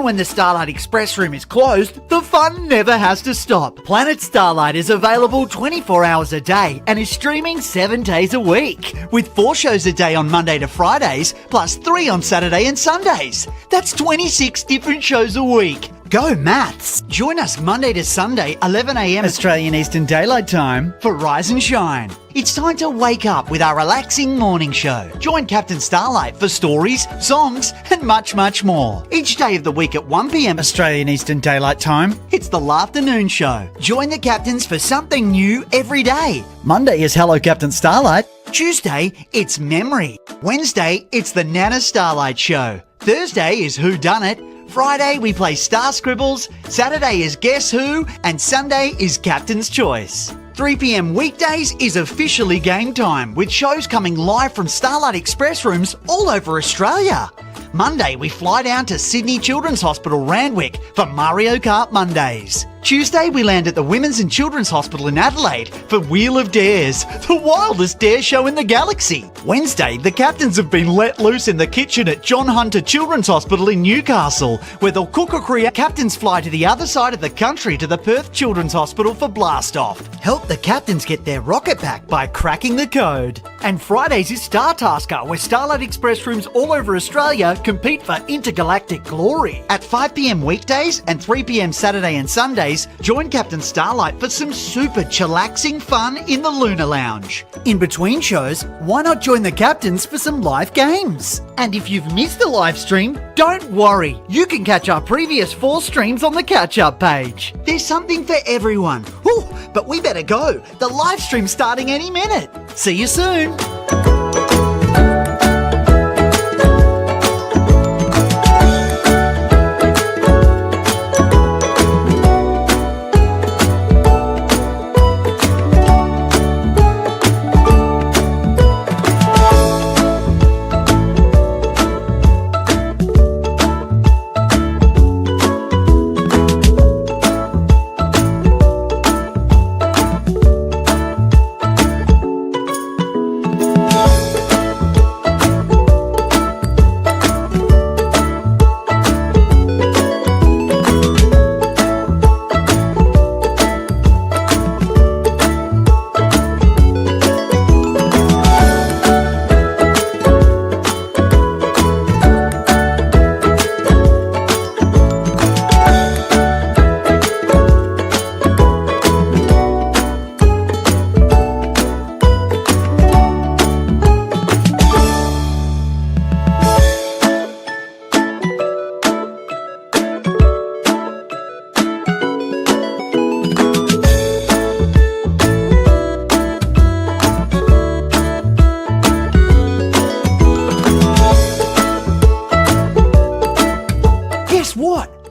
when the Starlight Express room is closed, the fun never has to stop. Planet Starlight is available 24 hours a day and is streaming 7 days a week, with 4 shows a day on Monday to Fridays, plus 3 on Saturday and Sundays. That's 26 different shows a week. Go maths! Join us Monday to Sunday, 11 a.m. Australian Eastern Daylight Time for Rise and Shine. It's time to wake up with our relaxing morning show. Join Captain Starlight for stories, songs and much, much more. Each day of the week at 1 p.m. Australian Eastern Daylight Time, it's the Afternoon Show. Join the captains for something new every day. Monday is Hello Captain Starlight. Tuesday, it's Memory. Wednesday, it's the Nana Starlight Show. Thursday is Who Done It. Friday, we play Star Scribbles, Saturday is Guess Who, and Sunday is Captain's Choice. 3 p.m. weekdays is officially game time, with shows coming live from Starlight Express rooms all over Australia. Monday, we fly down to Sydney Children's Hospital, Randwick for Mario Kart Mondays. Tuesday, we land at the Women's and Children's Hospital in Adelaide for Wheel of Dares, the wildest dare show in the galaxy. Wednesday, the captains have been let loose in the kitchen at John Hunter Children's Hospital in Newcastle, where they'll cook or create. Captains fly to the other side of the country to the Perth Children's Hospital for Blast-Off. Help the captains get their rocket back by cracking the code. And Fridays is Star Tasker, where Starlight Express rooms all over Australia compete for intergalactic glory. At 5 p.m. weekdays and 3 p.m. Saturday and Sundays, join Captain Starlight for some super chillaxing fun in the Lunar Lounge. In between shows, why not join the captains for some live games? And if you've missed a live stream, don't worry. You can catch our previous 4 streams on the catch-up page. There's something for everyone. Whew, but we better go. The live stream's starting any minute. See you soon.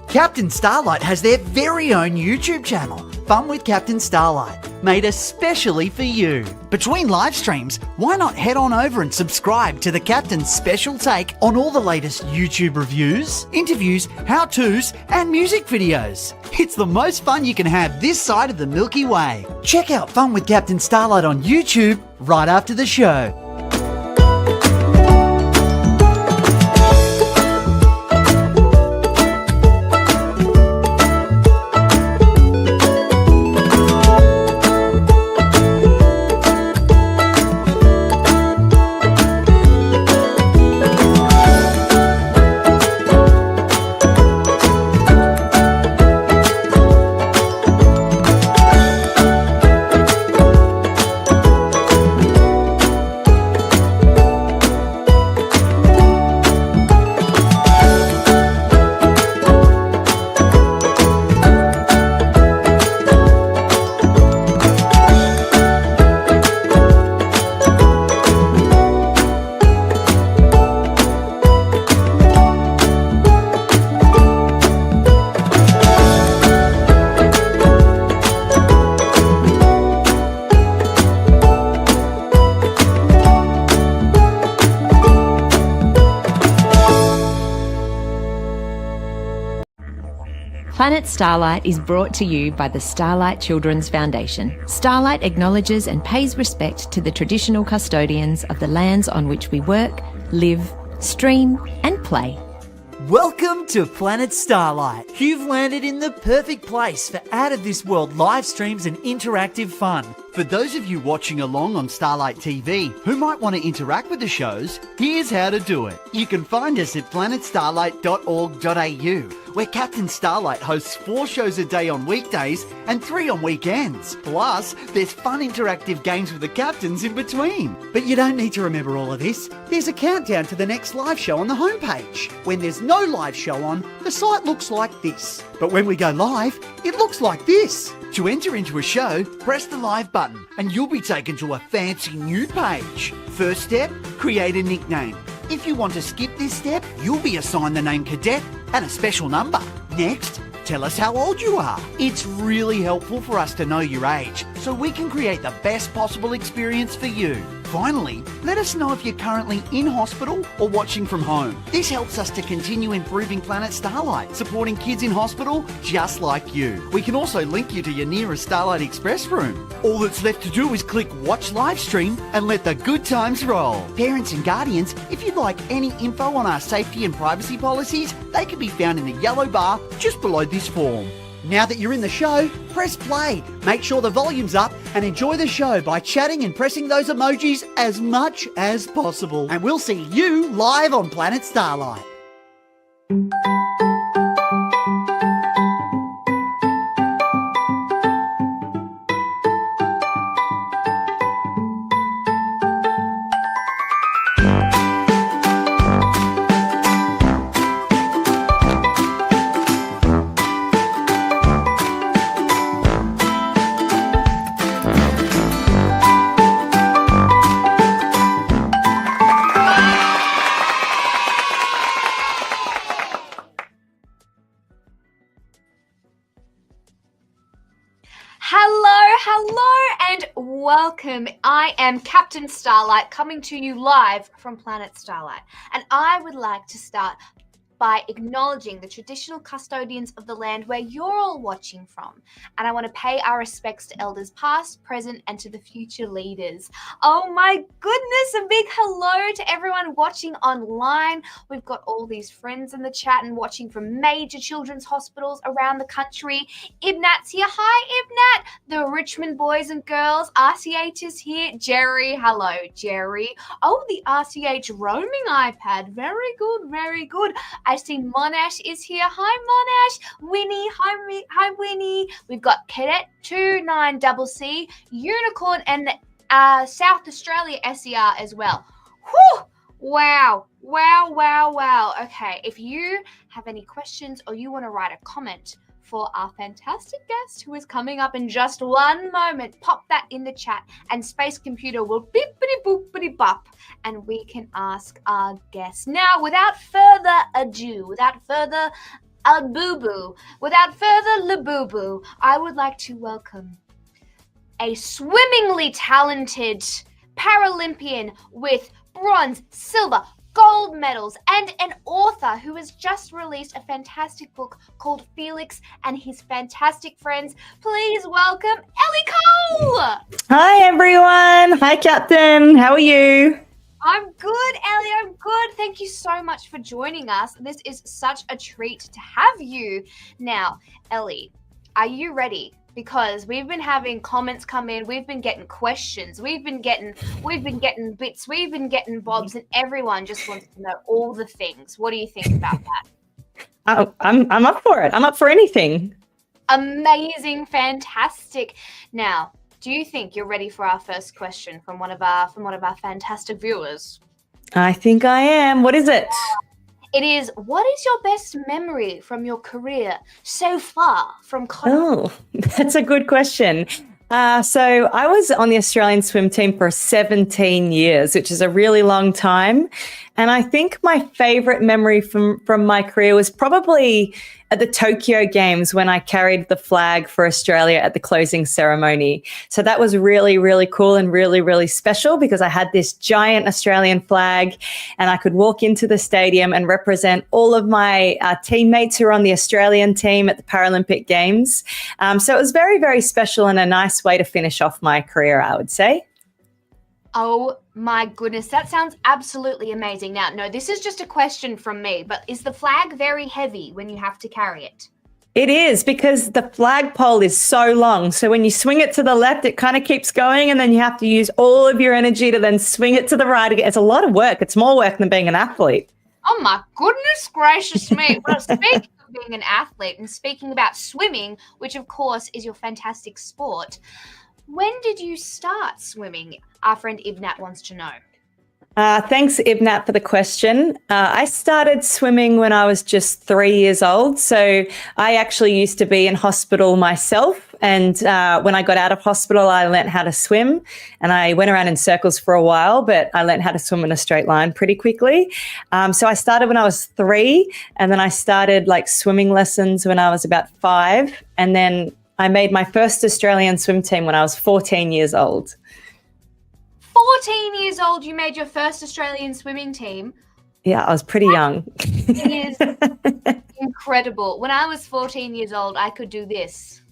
Captain Starlight has their very own YouTube channel, Fun with Captain Starlight, made especially for you. Between live streams, why not head on over and subscribe to the Captain's special take on all the latest YouTube reviews, interviews, how-tos, and music videos. It's the most fun you can have this side of the Milky Way. Check out Fun with Captain Starlight on YouTube right after the show. Planet Starlight is brought to you by the Starlight Children's Foundation. Starlight acknowledges and pays respect to the traditional custodians of the lands on which we work, live, stream and play. Welcome to Planet Starlight. You've landed in the perfect place for out-of-this-world live streams and interactive fun. For those of you watching along on Starlight TV who might want to interact with the shows, here's how to do it. You can find us at planetstarlight.org.au, where Captain Starlight hosts 4 shows a day on weekdays and 3 on weekends. Plus, there's fun interactive games with the captains in between. But you don't need to remember all of this. There's a countdown to the next live show on the homepage. When there's no live show on, the site looks like this. But when we go live, it looks like this. To enter into a show, press the live button and you'll be taken to a fancy new page. First step, create a nickname. If you want to skip this step, you'll be assigned the name Cadet and a special number. Next, tell us how old you are. It's really helpful for us to know your age so we can create the best possible experience for you. Finally, let us know if you're currently in hospital or watching from home. This helps us to continue improving Planet Starlight, supporting kids in hospital just like you. We can also link you to your nearest Starlight Express room. All that's left to do is click Watch Live Stream and let the good times roll. Parents and guardians, if you'd like any info on our safety and privacy policies, they can be found in the yellow bar just below this form. Now that you're in the show, press play, make sure the volume's up, and enjoy the show by chatting and pressing those emojis as much as possible. And we'll see you live on Planet Starlight. Welcome. I am Captain Starlight coming to you live from Planet Starlight, and I would like to start by acknowledging the traditional custodians of the land where you're all watching from. And I want to pay our respects to elders past, present, and to the future leaders. Oh my goodness, a big hello to everyone watching online. We've got all these friends in the chat and watching from major children's hospitals around the country. Ibnat's here. Hi, Ibnat. The Richmond boys and girls. RCH is here. Jerry. Hello, Jerry. Oh, the RCH roaming iPad. Very good, very good. I see Monash is here. Hi, Monash. Winnie. Hi, Winnie. We've got Cadet 29CC, Unicorn, and the South Australia SER as well. Whew! Wow. Okay, if you have any questions or you want to write a comment for our fantastic guest who is coming up in just one moment, pop that in the chat and Space Computer will beep-bitty-boop-bitty-bop and we can ask our guest. Now, without further ado, without further boo-boo, without further la-boo-boo, I would like to welcome a swimmingly talented Paralympian with bronze, silver, gold medals, and an author who has just released a fantastic book called Felix and His Fantastic Friends. Please welcome Ellie Cole! Hi, everyone. Hi, Captain. How are you? I'm good, Ellie. I'm good. Thank you so much for joining us. This is such a treat to have you. Now, Ellie, are you ready? Because we've been having comments come in, we've been getting questions, we've been getting bits, we've been getting bobs, and everyone just wants to know all the things. What do you think about that? I'm up for it. I'm up for anything. Amazing, fantastic. Now, do you think you're ready for our first question from one of our fantastic viewers? I think I am. What is it? It is, what is your best memory from your career so far from college? Oh, that's a good question. So I was on the Australian swim team for 17 years, which is a really long time. And I think my favorite memory from my career was probably at the Tokyo Games when I carried the flag for Australia at the closing ceremony. So that was really, really cool and really, really special because I had this giant Australian flag and I could walk into the stadium and represent all of my teammates who were on the Australian team at the Paralympic Games. So it was very, very special and a nice way to finish off my career, I would say. Oh my goodness, that sounds absolutely amazing. Now, no, this is just a question from me, but is the flag very heavy when you have to carry it? It is, because the flagpole is so long. So when you swing it to the left, it kind of keeps going, and then you have to use all of your energy to then swing it to the right again. It's a lot of work. It's more work than being an athlete. Oh my goodness gracious me. Well, speaking of being an athlete and speaking about swimming, which of course is your fantastic sport, when did you start swimming? Our friend Ibnat wants to know. Thanks, Ibnat, for the question. I started swimming when I was just 3 years old. So I actually used to be in hospital myself. And when I got out of hospital, I learnt how to swim. And I went around in circles for a while, but I learnt how to swim in a straight line pretty quickly. So I started when I was 3, and then I started like swimming lessons when I was about 5. And then I made my first Australian swim team when I was 14 years old. 14 years old, you made your first Australian swimming team. Yeah, I was pretty young. It is incredible. When I was 14 years old, I could do this.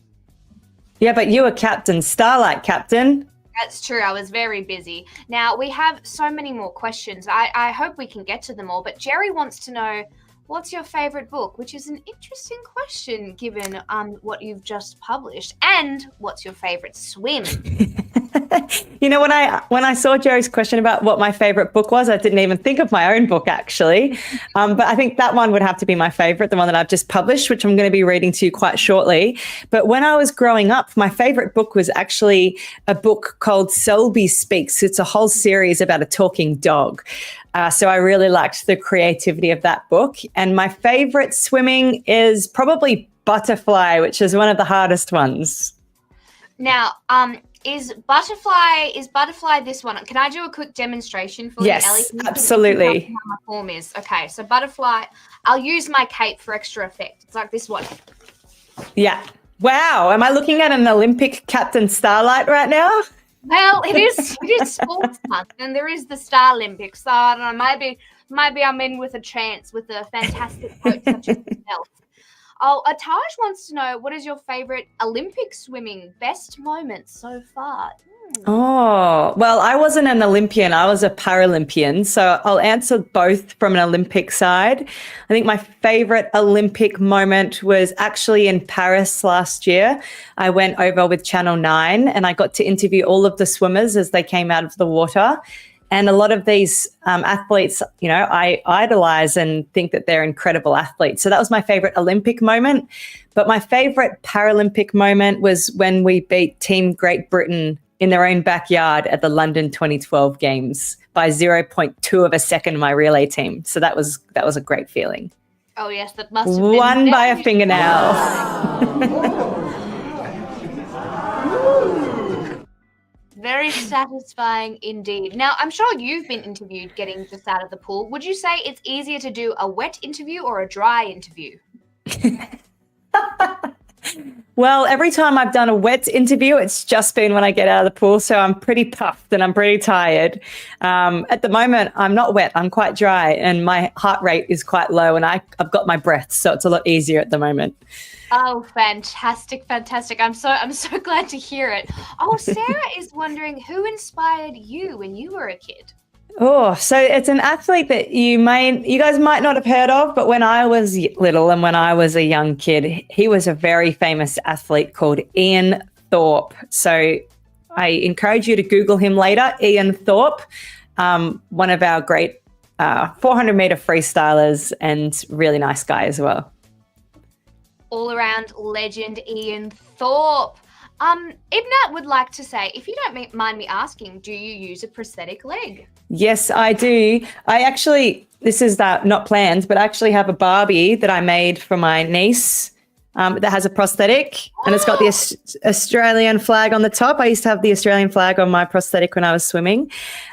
Yeah, but you were Captain Starlight, Captain. That's true. I was very busy. Now, we have so many more questions. I hope we can get to them all, but Jerry wants to know, what's your favorite book? Which is an interesting question given what you've just published. And what's your favorite swim? You know, when I saw Jerry's question about what my favorite book was, I didn't even think of my own book, actually. But I think that one would have to be my favorite, the one that I've just published, which I'm going to be reading to you quite shortly. But when I was growing up, my favorite book was actually a book called Selby Speaks. It's a whole series about a talking dog. So I really liked the creativity of that book. And my favorite swimming is probably Butterfly, which is one of the hardest ones. Now, is butterfly this one? Can I do a quick demonstration for yes, you, Ellie? Yes, absolutely. How my form is. Okay, so butterfly, I'll use my cape for extra effect. It's like this one. Yeah. Wow. Am I looking at an Olympic Captain Starlight right now? Well, it is sports month, and there is the Starlympics. So I don't know, maybe I'm in with a chance with a fantastic coach such as yourself. Oh, Taj wants to know, what is your favorite Olympic swimming best moment so far? Oh, well, I wasn't an Olympian. I was a paralympian. So I'll answer both from an Olympic side. I think my favorite Olympic moment was actually in Paris last year. I went over with Channel 9 and I got to interview all of the swimmers as they came out of the water. And a lot of these athletes, you know, I idolize and think that they're incredible athletes. So that was my favorite Olympic moment. But my favorite Paralympic moment was when we beat Team Great Britain in their own backyard at the London 2012 Games by 0.2 of a second, my relay team. So that was a great feeling. Oh, yes, that must have been won by a fingernail. Very satisfying indeed. Now, I'm sure you've been interviewed getting just out of the pool. Would you say it's easier to do a wet interview or a dry interview? Well, every time I've done a wet interview, it's just been when I get out of the pool. So I'm pretty puffed and I'm pretty tired. At the moment, I'm not wet. I'm quite dry and my heart rate is quite low and I've got my breath. So it's a lot easier at the moment. Oh, fantastic, fantastic. I'm so glad to hear it. Oh, Sarah is wondering, who inspired you when you were a kid? Oh, so it's an athlete that you guys might not have heard of, but when I was little and when I was a young kid, he was a very famous athlete called Ian Thorpe. So I encourage you to Google him later, Ian Thorpe, one of our great 400-meter freestylers and really nice guy as well. All-around legend Ian Thorpe. Ibnat would like to say, if you don't mind me asking, do you use a prosthetic leg? Yes, I do. This is not planned, but I actually have a Barbie that I made for my niece that has a prosthetic and it's got the Australian flag on the top. I used to have the Australian flag on my prosthetic when I was swimming.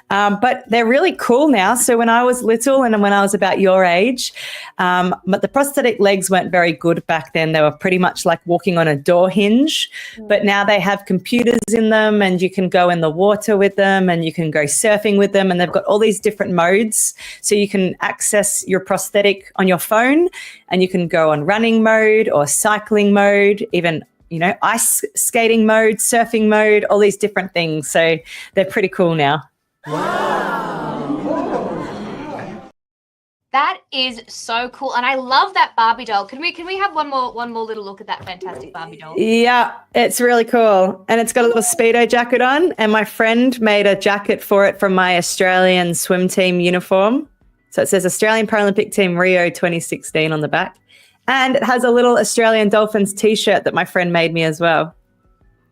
But they're really cool now. So when I was little and when I was about your age, but the prosthetic legs weren't very good back then. They were pretty much like walking on a door hinge. But now they have computers in them and you can go in the water with them and you can go surfing with them. And they've got all these different modes. So you can access your prosthetic on your phone and you can go on running mode or cycling mode, even ice skating mode, surfing mode, all these different things. So they're pretty cool now. That is so cool, and I love that Barbie doll. Can we have one more little look at that fantastic Barbie doll? Yeah, it's really cool. And it's got a little Speedo jacket on, and my friend made a jacket for it from my Australian swim team uniform. So it says Australian Paralympic Team Rio 2016 on the back. And it has a little Australian Dolphins t-shirt that my friend made me as well.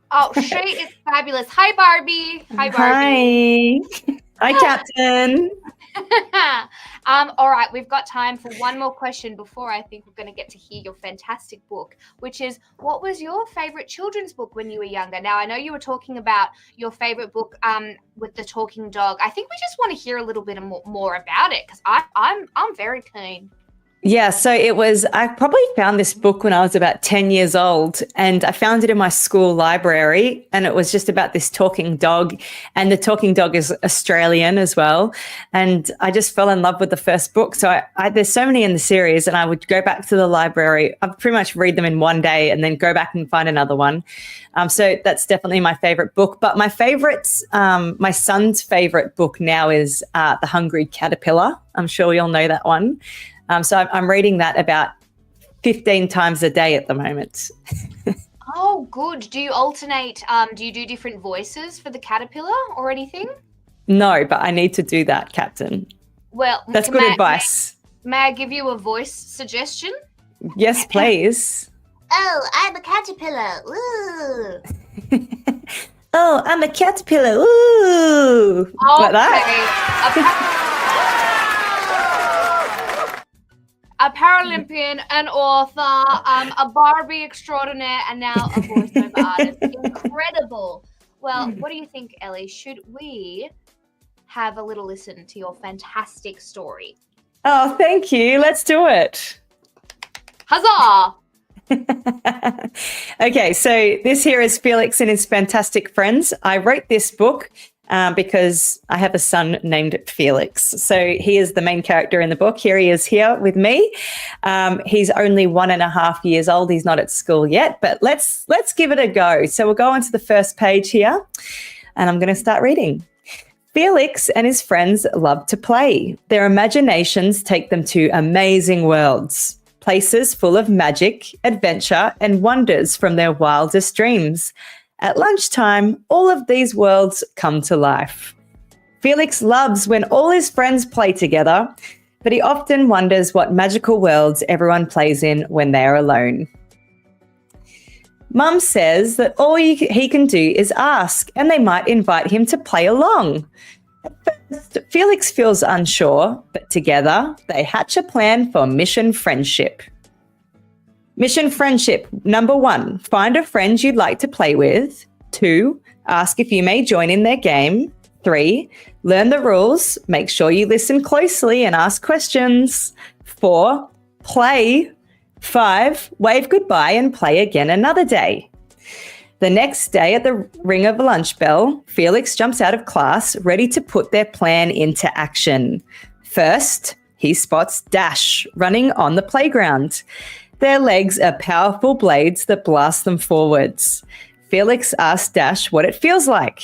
Oh, she is fabulous. Hi, Barbie. Hi, Barbie. Hi, Captain. All right, we've got time for one more question before I think we're going to get to hear your fantastic book, which is, what was your favorite children's book when you were younger? Now, I know you were talking about your favorite book with the talking dog. I think we just want to hear a little bit more about it, because I'm very keen. Yeah, so I probably found this book when I was about 10 years old, and I found it in my school library, and it was just about this talking dog, and the talking dog is Australian as well. And I just fell in love with the first book. So there's so many in the series, and I would go back to the library. I'd pretty much read them in one day and then go back and find another one. So that's definitely my favorite book. But my son's favorite book now is The Hungry Caterpillar. I'm sure we all know that one. So I'm reading that about 15 times a day at the moment. Oh, good. Do you alternate? Do you do different voices for the caterpillar or anything? No, but I need to do that, Captain. Well, that's good advice. May I give you a voice suggestion? Yes, please. Oh, I'm a caterpillar. Ooh. Oh, I'm a caterpillar. Ooh. Okay. Like that. A paralympian, an author, a Barbie extraordinaire, and now a voiceover artist. Incredible. Well, what do you think, Ellie? Should we have a little listen to your fantastic story? Oh, thank you. Let's do it. Huzzah! Okay, so this here is Felix and his fantastic friends. I wrote this book because I have a son named Felix. So he is the main character in the book. Here he is here with me. He's only 1.5 years old. He's not at school yet, but let's give it a go. So we'll go on to the first page here, and I'm going to start reading. Felix and his friends love to play. Their imaginations take them to amazing worlds, places full of magic, adventure, and wonders from their wildest dreams. At lunchtime, all of these worlds come to life. Felix loves when all his friends play together, but he often wonders what magical worlds everyone plays in when they are alone. Mum says that all he can do is ask, and they might invite him to play along. At first, Felix feels unsure, but together they hatch a plan for Mission Friendship. Mission Friendship. Number 1, find a friend you'd like to play with. 2, ask if you may join in their game. 3, learn the rules. Make sure you listen closely and ask questions. 4, play. 5, wave goodbye and play again another day. The next day at the ring of a lunch bell, Felix jumps out of class, ready to put their plan into action. First, he spots Dash running on the playground. Their legs are powerful blades that blast them forwards. Felix asks Dash what it feels like.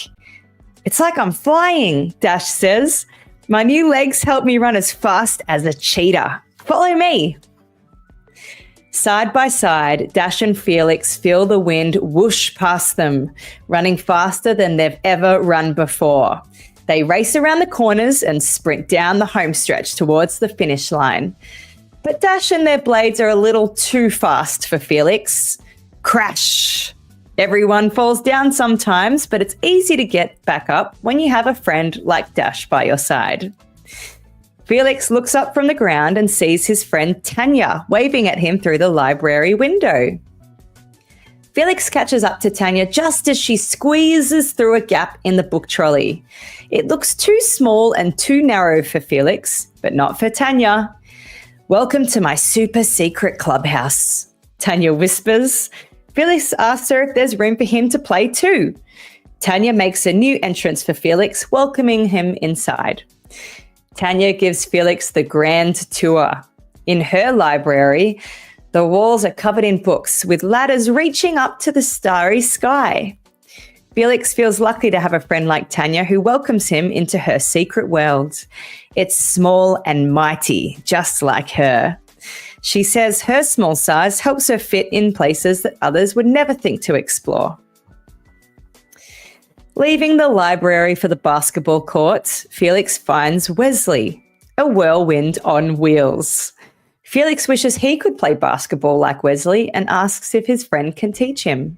It's like I'm flying, Dash says. My new legs help me run as fast as a cheetah. Follow me. Side by side, Dash and Felix feel the wind whoosh past them, running faster than they've ever run before. They race around the corners and sprint down the home stretch towards the finish line. But Dash and their blades are a little too fast for Felix. Crash! Everyone falls down sometimes, but it's easy to get back up when you have a friend like Dash by your side. Felix looks up from the ground and sees his friend Tanya waving at him through the library window. Felix catches up to Tanya just as she squeezes through a gap in the book trolley. It looks too small and too narrow for Felix, but not for Tanya. Welcome to my super secret clubhouse, Tanya whispers. Felix asks her if there's room for him to play too. Tanya makes a new entrance for Felix, welcoming him inside. Tanya gives Felix the grand tour. In her library, the walls are covered in books with ladders reaching up to the starry sky. Felix feels lucky to have a friend like Tanya who welcomes him into her secret world. It's small and mighty, just like her. She says her small size helps her fit in places that others would never think to explore. Leaving the library for the basketball court, Felix finds Wesley, a whirlwind on wheels. Felix wishes he could play basketball like Wesley and asks if his friend can teach him.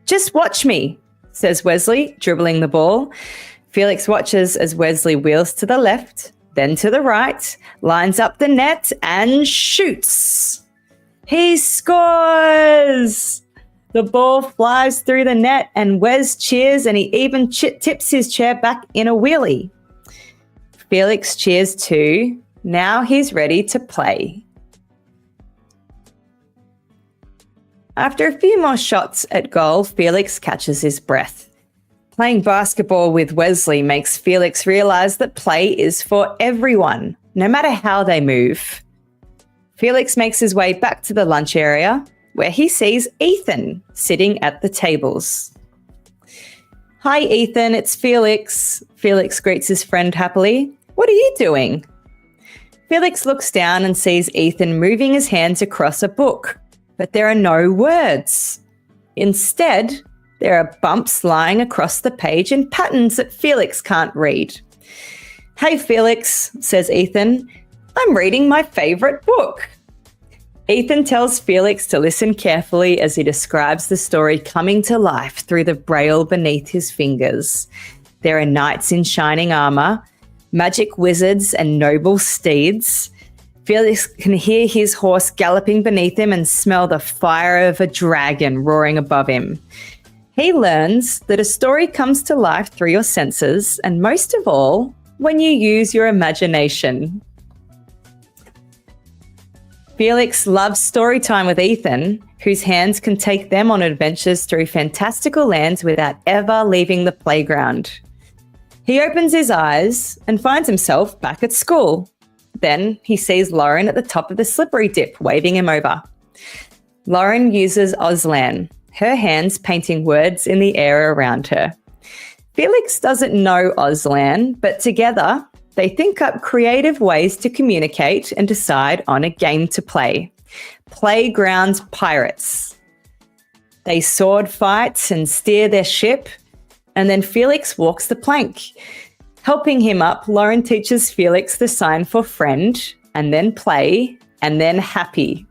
"Just watch me," says Wesley, dribbling the ball. Felix watches as Wesley wheels to the left, then to the right, lines up the net and shoots. He scores! The ball flies through the net and Wes cheers, and he even tips his chair back in a wheelie. Felix cheers too. Now he's ready to play. After a few more shots at goal, Felix catches his breath. Playing basketball with Wesley makes Felix realize that play is for everyone, no matter how they move. Felix makes his way back to the lunch area, where he sees Ethan sitting at the tables. "Hi, Ethan, it's Felix." Felix greets his friend happily. "What are you doing?" Felix looks down and sees Ethan moving his hands across a book, but there are no words. Instead, there are bumps lying across the page in patterns that Felix can't read. "Hey, Felix," says Ethan, "I'm reading my favorite book." Ethan tells Felix to listen carefully as he describes the story coming to life through the braille beneath his fingers. There are knights in shining armor, magic wizards, and noble steeds. Felix can hear his horse galloping beneath him and smell the fire of a dragon roaring above him. He learns that a story comes to life through your senses, and most of all, when you use your imagination. Felix loves story time with Ethan, whose hands can take them on adventures through fantastical lands without ever leaving the playground. He opens his eyes and finds himself back at school. Then he sees Lauren at the top of the slippery dip, waving him over. Lauren uses Auslan, her hands painting words in the air around her. Felix doesn't know Auslan, but together they think up creative ways to communicate and decide on a game to play. Playground Pirates. They sword fight and steer their ship, and then Felix walks the plank. Helping him up, Lauren teaches Felix the sign for friend, and then play, and then happy.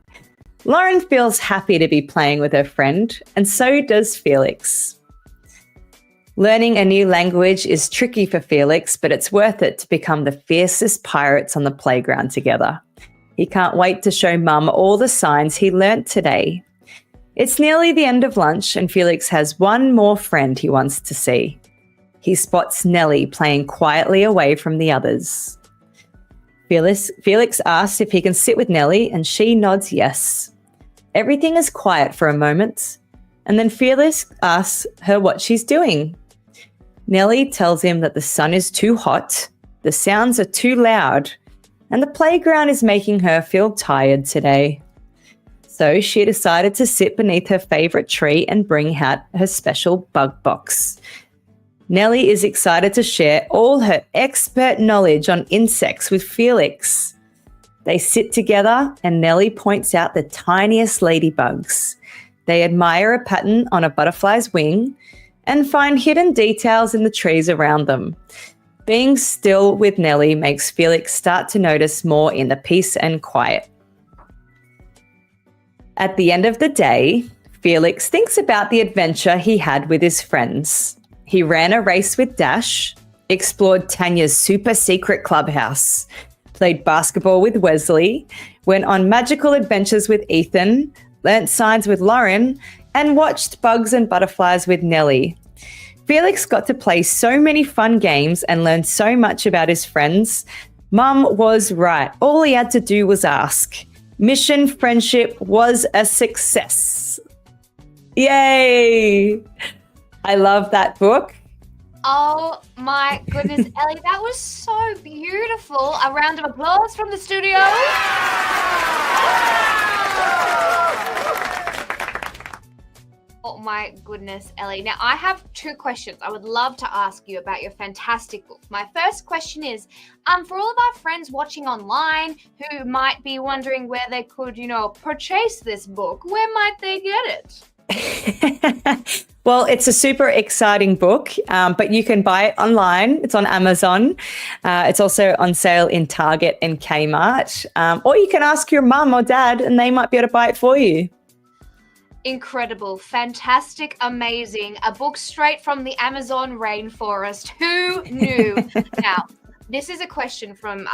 Lauren feels happy to be playing with her friend, and so does Felix. Learning a new language is tricky for Felix, but it's worth it to become the fiercest pirates on the playground together. He can't wait to show Mum all the signs he learnt today. It's nearly the end of lunch, and Felix has one more friend he wants to see. He spots Nellie playing quietly away from the others. Felix asks if he can sit with Nellie, and she nods yes. Everything is quiet for a moment, and then Felix asks her what she's doing. Nellie tells him that the sun is too hot, the sounds are too loud, and the playground is making her feel tired today. So she decided to sit beneath her favourite tree and bring out her special bug box. Nellie is excited to share all her expert knowledge on insects with Felix. They sit together and Nellie points out the tiniest ladybugs. They admire a pattern on a butterfly's wing and find hidden details in the trees around them. Being still with Nellie makes Felix start to notice more in the peace and quiet. At the end of the day, Felix thinks about the adventure he had with his friends. He ran a race with Dash, explored Tanya's super secret clubhouse, played basketball with Wesley, went on magical adventures with Ethan, learnt signs with Lauren, and watched bugs and butterflies with Nellie. Felix got to play so many fun games and learn so much about his friends. Mum was right. All he had to do was ask. Mission Friendship was a success. Yay! I love that book. Oh my goodness, Ellie, that was so beautiful. A round of applause from the studio. Oh my my goodness, Ellie. Now, I have 2 questions I would love to ask you about your fantastic book. My first question is, for all of our friends watching online who might be wondering where they could, purchase this book, where might they get it? Well, it's a super exciting book, but you can buy it online. It's on Amazon. It's also on sale in Target and Kmart. Or you can ask your mum or dad and they might be able to buy it for you. Incredible, fantastic, amazing. A book straight from the Amazon rainforest. Who knew? Now, this is a question from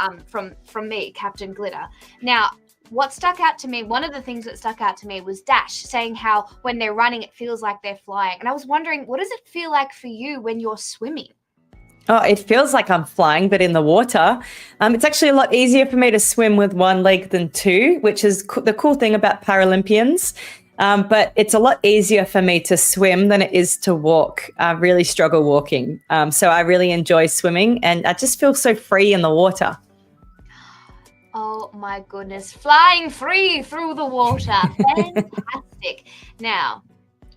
me, Captain Glitter. Now, what stuck out to me, one of the things that stuck out to me was Dash saying how when they're running, it feels like they're flying. And I was wondering, what does it feel like for you when you're swimming? Oh, it feels like I'm flying, but in the water. It's actually a lot easier for me to swim with one leg than 2, which is the cool thing about Paralympians. But it's a lot easier for me to swim than it is to walk. I really struggle walking. So I really enjoy swimming and I just feel so free in the water. Oh my goodness, flying free through the water. Fantastic. Now,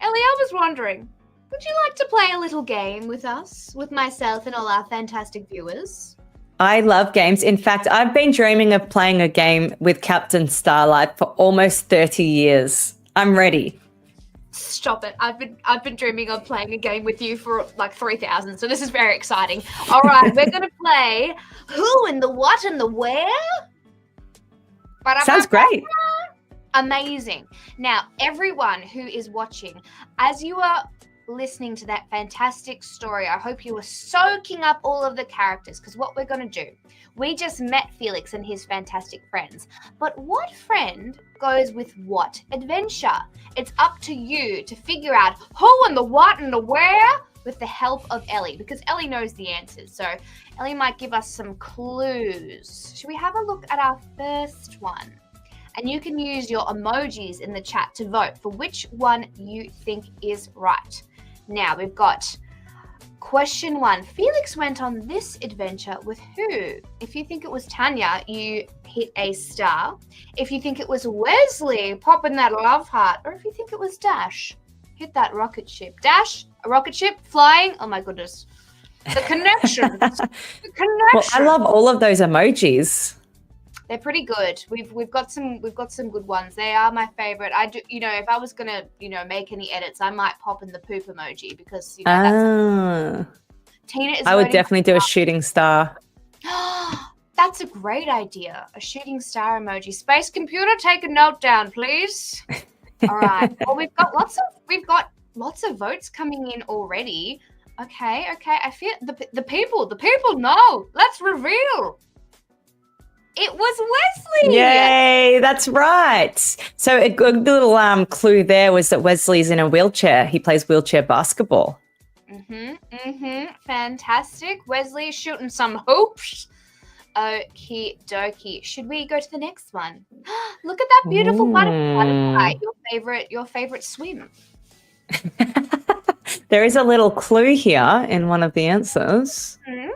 Ellie, I was wondering, would you like to play a little game with us, with myself and all our fantastic viewers? I love games. In fact, I've been dreaming of playing a game with Captain Starlight for almost 30 years. I'm ready. Stop it. I've been dreaming of playing a game with you for like 3,000, so this is very exciting. All right, we're going to play Who and the What and the Where. Sounds great. Amazing. Now, everyone who is watching, as you are listening to that fantastic story, I hope you are soaking up all of the characters, because what we're going to do, we just met Felix and his fantastic friends. But what friend goes with what adventure? It's up to you to figure out who and the what and the where with the help of Ellie, because Ellie knows the answers. So Ellie might give us some clues. Should we have a look at our first one? And you can use your emojis in the chat to vote for which one you think is right. Now we've got question 1. Felix went on this adventure with who? If you think it was Tanya, you hit a star. If you think it was Wesley, pop in that love heart. Or if you think it was Dash, hit that rocket ship. Dash, a rocket ship flying. Oh my goodness. The connections. The connection. Well, I love all of those emojis. They're pretty good. We've got some good ones. They are my favorite. I do, if I was gonna, make any edits, I might pop in the poop emoji because that's Tina is. I would definitely do a shooting star. That's a great idea. A shooting star emoji. Space computer, take a note down, please. All right. Well, we've got lots of votes coming in already. Okay. I feel the people know. Let's reveal. It was Wesley. Yay, that's right. So a good little clue there was that Wesley's in a wheelchair. He plays wheelchair basketball. Fantastic. Wesley shooting some hoops. Okie dokie. Should we go to the next one? Look at that beautiful butterfly. Your favorite swim. There is a little clue here in one of the answers. Okay.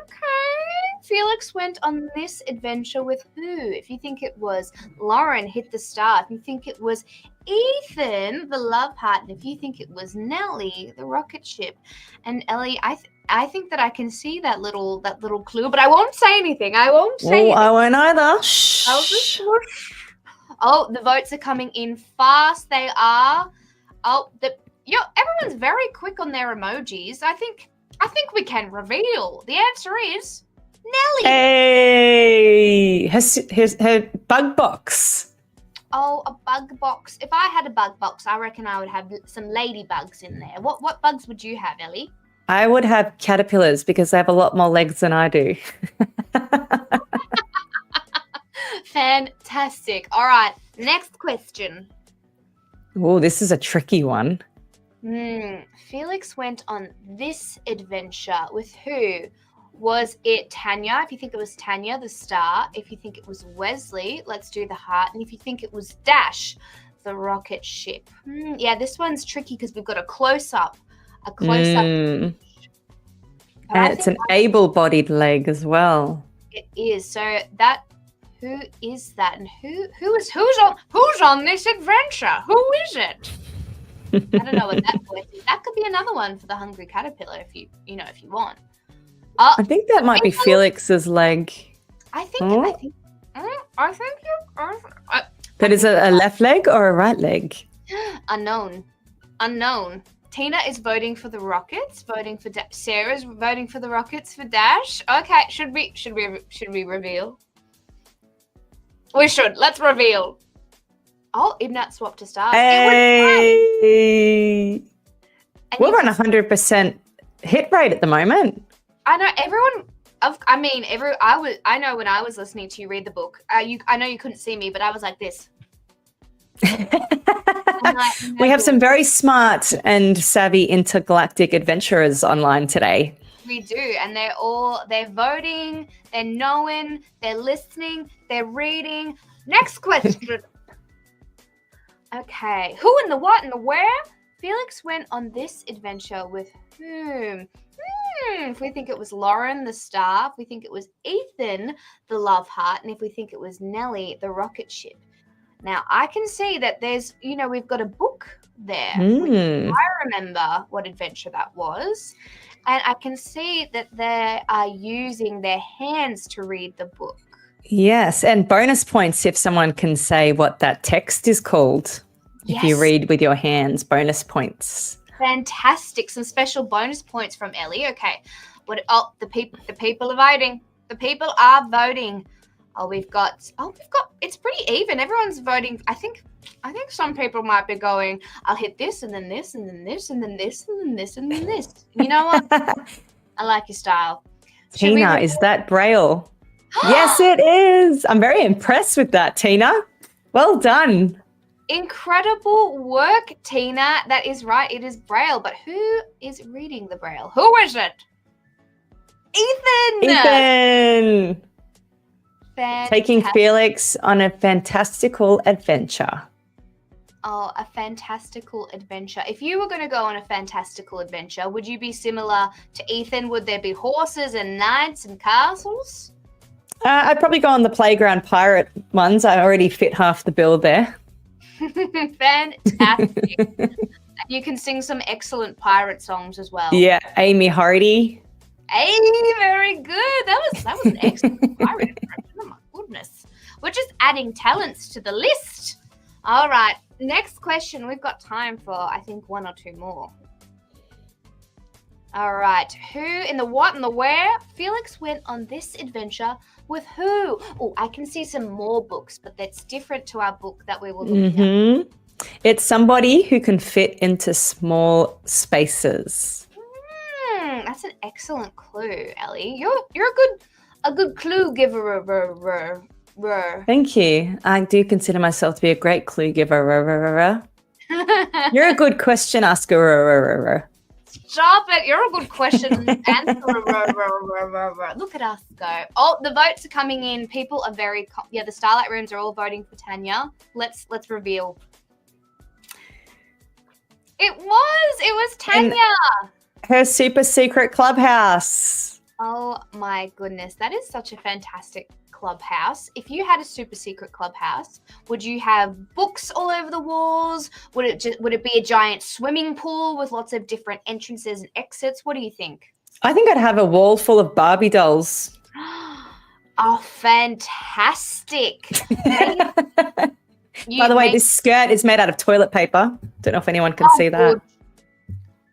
Felix went on this adventure with who? If you think it was Lauren, hit the star. If you think it was Ethan, the love heart. And if you think it was Nellie, the rocket ship. And Ellie, I think that I can see that little clue, but I won't say anything. I won't say anything. I won't either. Oh, the votes are coming in fast. They are. Oh, everyone's very quick on their emojis. I think we can reveal. The answer is Nellie. Hey, her bug box. Oh, a bug box. If I had a bug box, I reckon I would have some ladybugs in there. What bugs would you have, Ellie? I would have caterpillars because they have a lot more legs than I do. Fantastic. All right, next question. Oh, this is a tricky one. Felix went on this adventure with who? Was it Tanya? If you think it was Tanya, the star. If you think it was Wesley, let's do the heart. And if you think it was Dash, the rocket ship. Yeah, this one's tricky because we've got a close-up. And it's an able-bodied leg as well. It is. So who is that? And who's on this adventure? Who is it? don't know what that voice is. That could be another one for the hungry caterpillar if you want. I think that might be Felix's leg. I think. But is it a left leg or a right leg? Unknown. Tina is voting for the Rockets. Sarah's voting for the Rockets for Dash. Okay, should we reveal? We should. Let's reveal. Oh, Ibnat swapped to stars. Hey. We're on 100% hit rate at the moment. I know everyone. I know when I was listening to you read the book. I know you couldn't see me, but I was like this. We have some very smart and savvy intergalactic adventurers online today. We do, and they're voting, they're knowing, they're listening, they're reading. Next question. Okay, who and the what and the where? Felix went on this adventure with whom? If we think it was Lauren, the star, if we think it was Ethan, the love heart, and if we think it was Nellie, the rocket ship. Now, I can see that there's, we've got a book there. I remember what adventure that was. And I can see that they are using their hands to read the book. Yes, and bonus points if someone can say what that text is called. Yes. If you read with your hands, bonus points. Fantastic. Some special bonus points from Ellie. Okay. The people are voting. The people are voting. We've got, it's pretty even. Everyone's voting. I think some people might be going, I'll hit this and then this and then this and then this and then this and then this. You know what? I like your style. Tina, is that Braille? Yes, it is. I'm very impressed with that, Tina. Well done. Incredible work, Tina. That is right. It is Braille. But who is reading the Braille? Who is it? Ethan. Fantastic. Taking Felix on a fantastical adventure. Oh, a fantastical adventure. If you were going to go on a fantastical adventure, would you be similar to Ethan? Would there be horses and knights and castles? I'd probably go on the playground pirate ones. I already fit half the bill there. Fantastic. And you can sing some excellent pirate songs as well. Yeah, Amy Hardy. Hey, very good. That was an excellent pirate impression. Oh my goodness. We're just adding talents to the list. All right. Next question. We've got time for, I think, one or two more. All right. Who in the what and the where? Felix went on this adventure with who? Oh, I can see some more books, but that's different to our book that we were looking at. It's somebody who can fit into small spaces. That's an excellent clue, Ellie. You're a good clue giver. Thank you. I do consider myself to be a great clue giver. You're a good question asker. Stop it. You're a good question answer. Look at us go. Oh, the votes are coming in. People are the Starlight rooms are all voting for Tanya. Let's reveal. It was Tanya. And her super secret clubhouse. Oh my goodness. That is such a fantastic clubhouse. If you had a super secret clubhouse, would you have books all over the walls? Would it be a giant swimming pool with lots of different entrances and exits? What do you think? I think I'd have a wall full of Barbie dolls. Oh, fantastic. By the way, this skirt is made out of toilet paper. Don't know if anyone can see that. Good.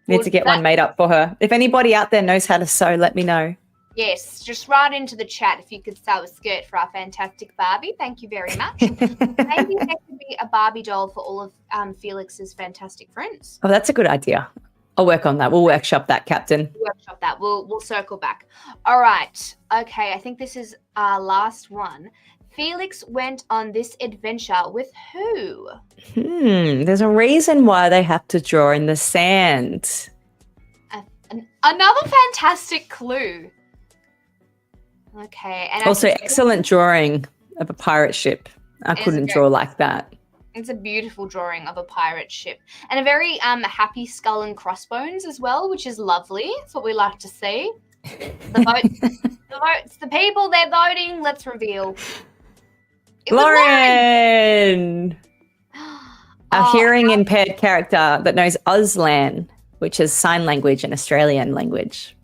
Need to get one made up for her. If anybody out there knows how to sew, let me know. Yes, just write into the chat if you could sew a skirt for our fantastic Barbie. Thank you very much. Maybe there could be a Barbie doll for all of Felix's fantastic friends. Oh, that's a good idea. I'll work on that. We'll workshop that, Captain. We'll circle back. All right. Okay, I think this is our last one. Felix went on this adventure with who? There's a reason why they have to draw in the sand. Another fantastic clue. Okay. And also, excellent drawing of a pirate ship. I couldn't draw like that. It's a beautiful drawing of a pirate ship. And a very happy skull and crossbones as well, which is lovely. That's what we like to see. The people, they're voting. Let's reveal. Lauren! A hearing impaired character that knows Auslan, which is sign language and Australian language.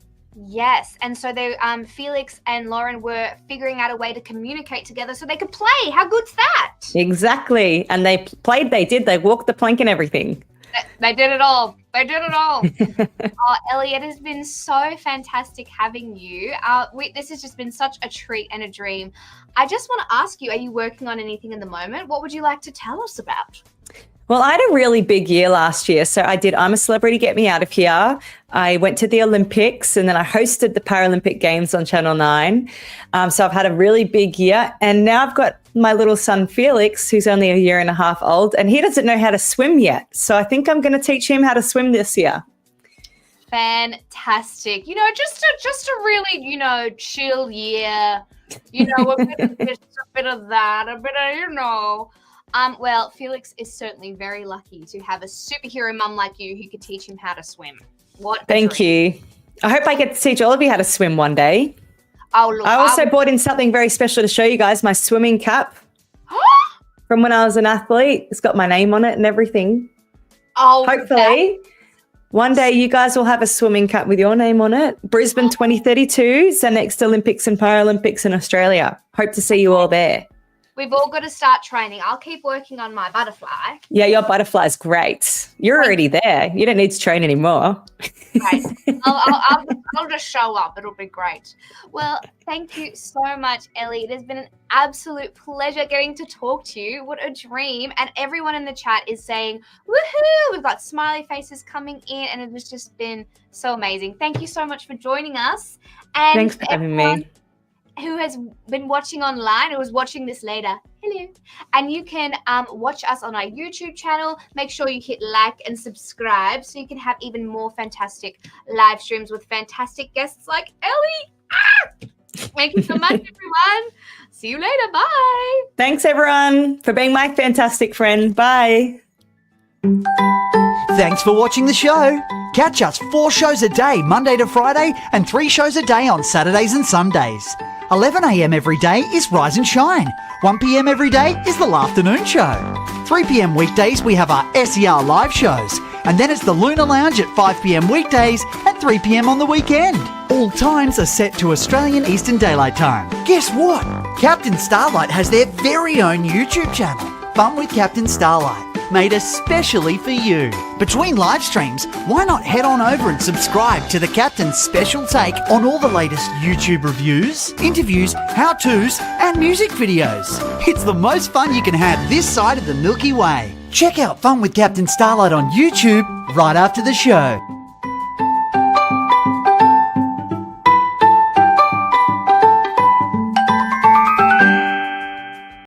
Yes, and so they, Felix and Lauren were figuring out a way to communicate together so they could play. How good's that? Exactly. And they played, they walked the plank and everything. They did it all. They did it all. Oh, Ellie, it has been so fantastic having you. This has just been such a treat and a dream. I just want to ask you, are you working on anything in the moment? What would you like to tell us about? Well, I had a really big year last year. So I did I'm a Celebrity, Get Me Out of Here. I went to the Olympics and then I hosted the Paralympic Games on Channel 9. So I've had a really big year. And now I've got my little son, Felix, who's only a year and a half old, and he doesn't know how to swim yet. So I think I'm going to teach him how to swim this year. Fantastic. Just a really, chill year. A bit of this, a bit of that, a bit of, well, Felix is certainly very lucky to have a superhero mum like you who could teach him how to swim. Thank you. I hope I get to teach all of you how to swim one day. Oh, look, I also brought in something very special to show you guys, my swimming cap from when I was an athlete. It's got my name on it and everything. Oh, hopefully one day you guys will have a swimming cap with your name on it. Brisbane 2032 is the next Olympics and Paralympics in Australia. Hope to see you all there. We've all got to start training. I'll keep working on my butterfly. Yeah, your butterfly's great. You're already there. You don't need to train anymore. Right. I'll just show up. It'll be great. Well, thank you so much, Ellie. It has been an absolute pleasure getting to talk to you. What a dream. And everyone in the chat is saying, woohoo! We've got smiley faces coming in, and it has just been so amazing. Thank you so much for joining us. And thanks for having me. Who has been watching online, who is watching this later, hello. And you can watch us on our YouTube channel. Make sure you hit like and subscribe so you can have even more fantastic live streams with fantastic guests like Ellie. Thank you so much, everyone. See you later. Bye. Thanks, everyone, for being my fantastic friend. Bye. Thanks for watching the show. Catch us 4 shows a day, Monday to Friday, and 3 shows a day on Saturdays and Sundays. 11 a.m. every day is Rise and Shine. 1 p.m. every day is The Afternoon Show. 3 p.m. weekdays we have our SER live shows. And then it's the Lunar Lounge at 5 p.m. weekdays and 3 p.m. on the weekend. All times are set to Australian Eastern Daylight Time. Guess what? Captain Starlight has their very own YouTube channel, Fun with Captain Starlight, made especially for you. Between live streams, why not head on over and subscribe to the Captain's special take on all the latest YouTube reviews, interviews, how-tos, and music videos. It's the most fun you can have this side of the Milky Way. Check out Fun with Captain Starlight on YouTube right after the show.